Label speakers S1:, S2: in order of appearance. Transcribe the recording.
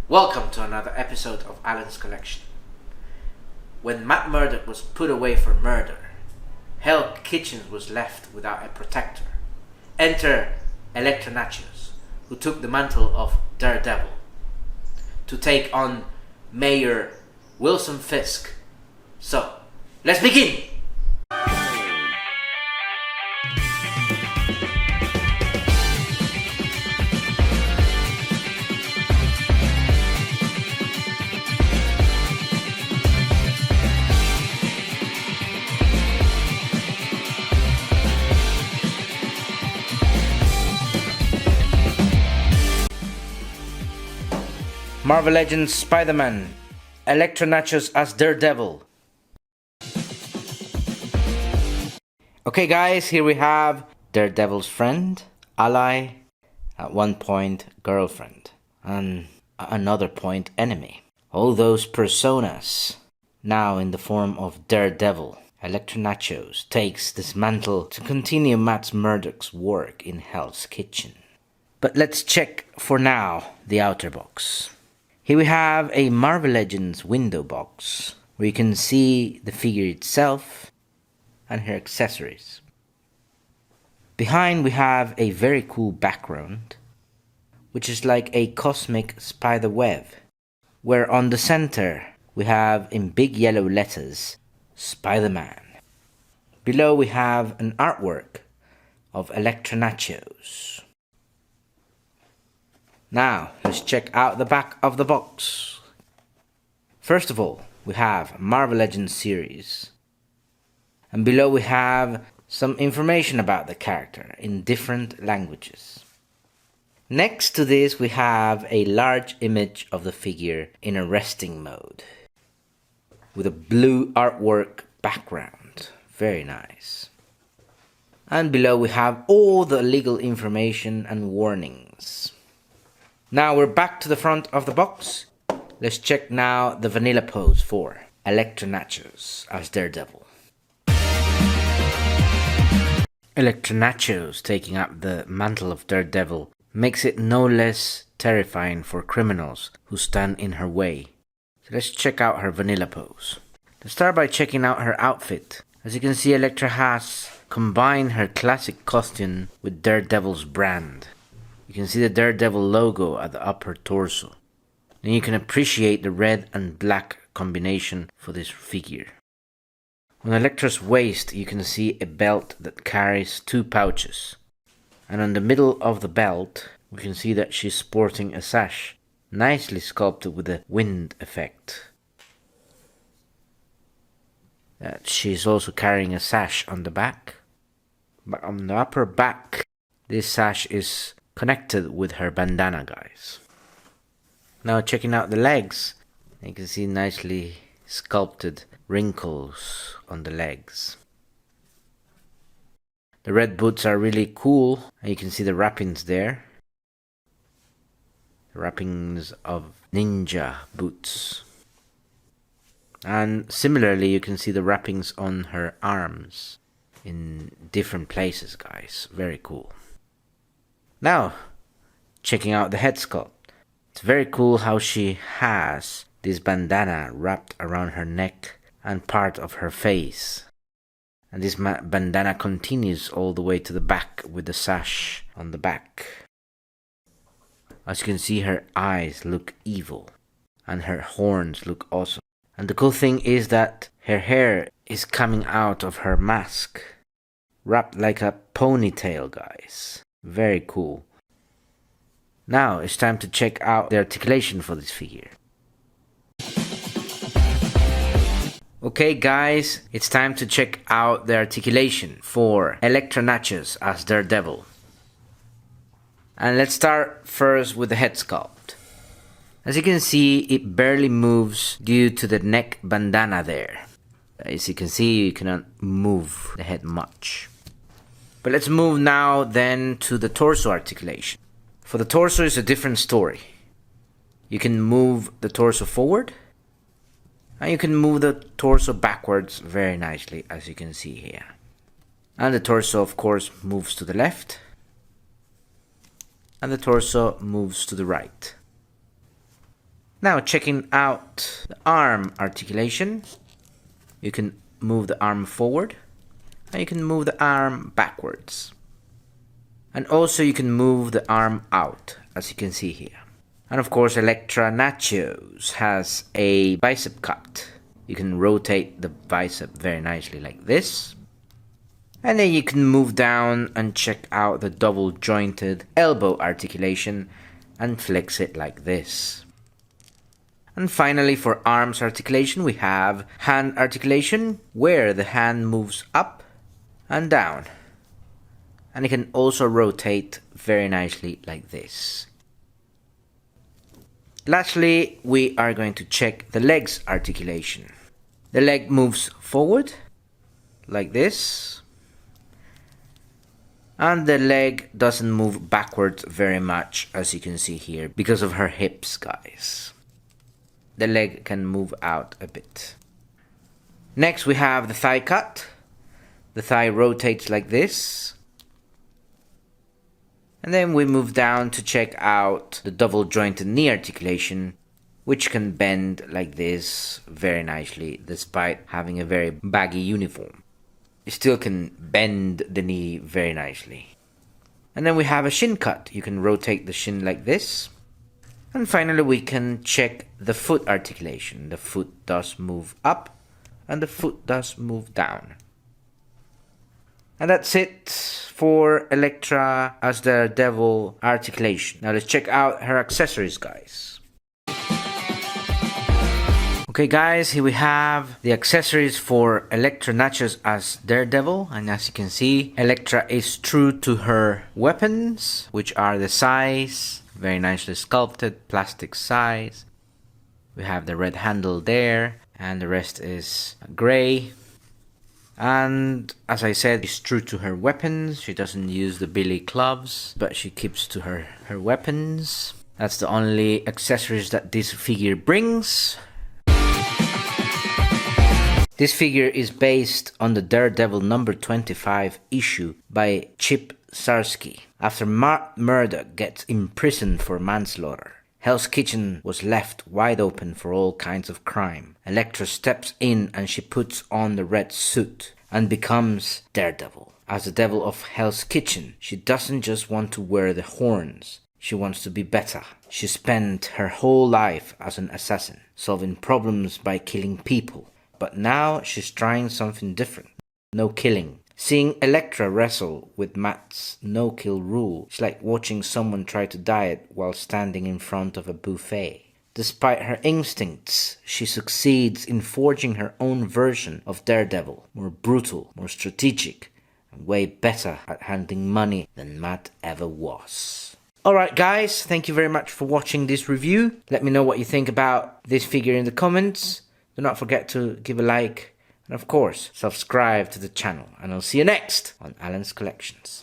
S1: Welcome to another episode of Alan's Collection. When Matt Murdock was put away for murder, Hell Kitchens was left without a protector. Enter Elektra Natchios, who took the mantle of Daredevil to take on Mayor Wilson Fisk. So, let's begin! Marvel Legends Spider-Man, Elektra Natchios as Daredevil. Okay guys, here we have Daredevil's friend, ally, at one point girlfriend, and at another point enemy. All those personas, now in the form of Daredevil. Elektra Natchios takes this mantle to continue Matt Murdock's work in Hell's Kitchen. But let's check for now the outer box. Here we have a Marvel Legends window box, where you can see the figure itself and her accessories. Behind we have a very cool background, which is like a cosmic spider web, where on the center we have in big yellow letters, Spider-Man. Below we have an artwork of Elektra Natchios. Now, let's check out the back of the box. First of all, we have Marvel Legends series. And below we have some information about the character in different languages. Next to this we have a large image of the figure in a resting mode, with a blue artwork background. Very nice. And below we have all the legal information and warnings. Now we're back to the front of the box. Let's check now the vanilla pose for Elektra Natchios as Daredevil. Elektra Natchios taking up the mantle of Daredevil makes it no less terrifying for criminals who stand in her way. So let's check out her vanilla pose. Let's start by checking out her outfit. As you can see, Elektra has combined her classic costume with Daredevil's brand. You can see the Daredevil logo at the upper torso. And you can appreciate the red and black combination for this figure. On Elektra's waist you can see a belt that carries two pouches. And on the middle of the belt we can see that she's sporting a sash, nicely sculpted with a wind effect. She's also carrying a sash on the back. But on the upper back, this sash is connected with her bandana, guys. Now checking out the legs, you can see nicely sculpted wrinkles on the legs. The red boots are really cool, and you can see the wrappings there. The wrappings of ninja boots. And similarly you can see the wrappings on her arms in different places, guys. Very cool. Now, checking out the head sculpt. It's very cool how she has this bandana wrapped around her neck and part of her face. And this bandana continues all the way to the back with the sash on the back. As you can see, her eyes look evil and her horns look awesome. And the cool thing is that her hair is coming out of her mask, wrapped like a ponytail, guys. Very cool. Now it's time to check out the articulation for this figure. Okay guys, it's time to check out the articulation for Elektra Natchios as Daredevil. And let's start first with the head sculpt. As you can see, it barely moves due to the neck bandana there. As you can see, you cannot move the head much. But let's move now then to the torso articulation. For the torso is a different story. You can move the torso forward, and you can move the torso backwards very nicely, as you can see here. And the torso of course moves to the left, and the torso moves to the right. Now checking out the arm articulation. You can move the arm forward and you can move the arm backwards. And also you can move the arm out, as you can see here. And of course Elektra Natchios has a bicep cut. You can rotate the bicep very nicely like this. And then you can move down and check out the double jointed elbow articulation and flex it like this. And finally for arms articulation we have hand articulation, where the hand moves up and down. And it can also rotate very nicely like this. Lastly, we are going to check the legs articulation. The leg moves forward like this. And the leg doesn't move backwards very much, as you can see here, because of her hips, guys. The leg can move out a bit. Next we have the thigh cut. The thigh rotates like this. And then we move down to check out the double jointed knee articulation, which can bend like this very nicely despite having a very baggy uniform. You still can bend the knee very nicely. And then we have a shin cut. You can rotate the shin like this. And finally we can check the foot articulation. The foot does move up and the foot does move down. And that's it for Elektra as the Daredevil articulation. Now let's check out her accessories, guys. Okay guys, here we have the accessories for Elektra Natchios as Daredevil, and as you can see, Elektra is true to her weapons, which are the size, very nicely sculpted, plastic size. We have the red handle there, and the rest is grey. And as I said, she's true to her weapons. She doesn't use the billy clubs, but she keeps to her weapons. That's the only accessories that this figure brings. This figure is based on the Daredevil number 25 issue by Chip Zdarsky. After Matt Murdock gets imprisoned for manslaughter, Hell's Kitchen was left wide open for all kinds of crime. Elektra steps in and she puts on the red suit and becomes Daredevil. As the devil of Hell's Kitchen, she doesn't just want to wear the horns. She wants to be better. She spent her whole life as an assassin, solving problems by killing people. But now she's trying something different. No killing. Seeing Elektra wrestle with Matt's no-kill rule is like watching someone try to diet while standing in front of a buffet. Despite her instincts, she succeeds in forging her own version of Daredevil, more brutal, more strategic, and way better at handling money than Matt ever was. Alright guys, thank you very much for watching this review. Let me know what you think about this figure in the comments. Do not forget to give a like and of course subscribe to the channel, and I'll see you next on Alan's Collections.